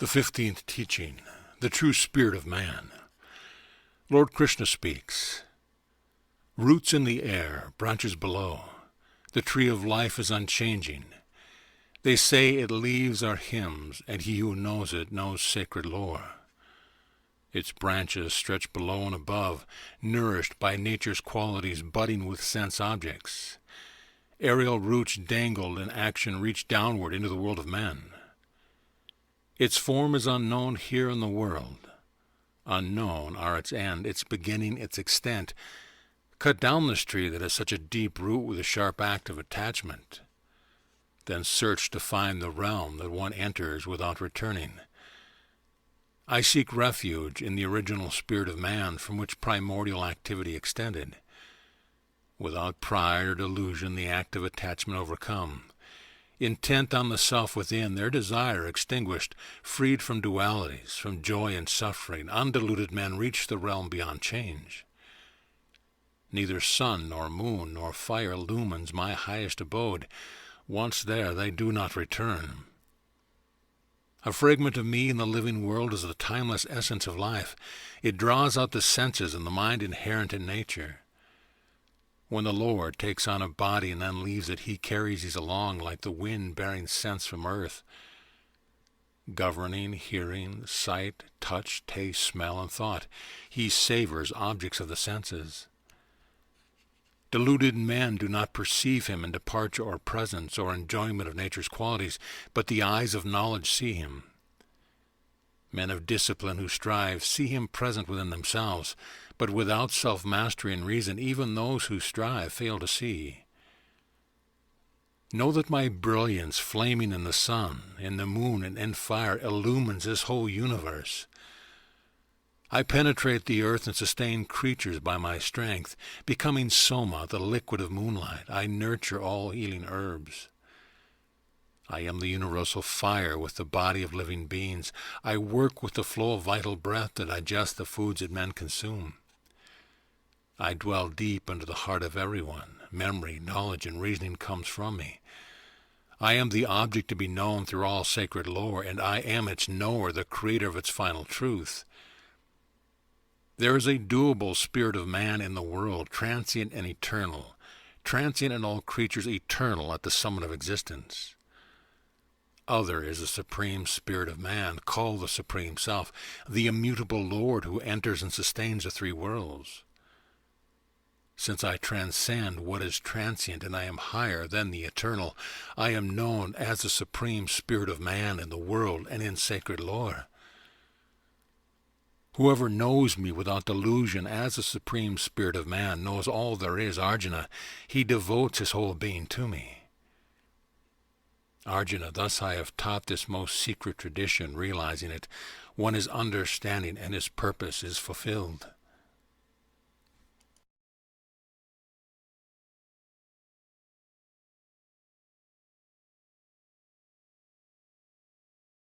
The 15th teaching, the true spirit of man. Lord Krishna speaks. Roots in the air, branches below. The tree of life is unchanging. They say its leaves are hymns, and he who knows it knows sacred lore. Its branches stretch below and above, nourished by nature's qualities, budding with sense objects. Aerial roots dangled in action reach downward into the world of men. Its form is unknown here in the world. Unknown are its end, its beginning, its extent. Cut down this tree that has such a deep root with a sharp act of attachment. Then search to find the realm that one enters without returning. I seek refuge in the original spirit of man from which primordial activity extended. Without pride or delusion, the act of attachment overcome. Intent on the self within, their desire extinguished, freed from dualities, from joy and suffering, undiluted men reach the realm beyond change. Neither sun nor moon nor fire illumines my highest abode. Once there, they do not return. A fragment of me in the living world is the timeless essence of life. It draws out the senses and the mind inherent in nature. When the Lord takes on a body and then leaves it, he carries these along like the wind bearing scents from earth, governing hearing, sight, touch, taste, smell, and thought. He savors objects of the senses. Deluded men do not perceive him in departure or presence or enjoyment of nature's qualities, but the eyes of knowledge see him. Men of discipline who strive see him present within themselves, but without self-mastery and reason, even those who strive fail to see. Know that my brilliance, flaming in the sun, in the moon, and in fire, illumines this whole universe. I penetrate the earth and sustain creatures by my strength. Becoming soma, the liquid of moonlight, I nurture all healing herbs. I am the universal fire with the body of living beings. I work with the flow of vital breath to digest the foods that men consume. I dwell deep into the heart of everyone. Memory, knowledge, and reasoning comes from me. I am the object to be known through all sacred lore, and I am its knower, the creator of its final truth. There is a doable spirit of man in the world, transient and eternal, transient in all creatures, eternal at the summit of existence. Other is the supreme spirit of man, called the Supreme Self, the immutable Lord who enters and sustains the three worlds. Since I transcend what is transient and I am higher than the eternal, I am known as the supreme spirit of man in the world and in sacred lore. Whoever knows me without delusion as the supreme spirit of man knows all there is, Arjuna. He devotes his whole being to me. Arjuna, thus I have taught this most secret tradition, realizing it, one is understanding and his purpose is fulfilled.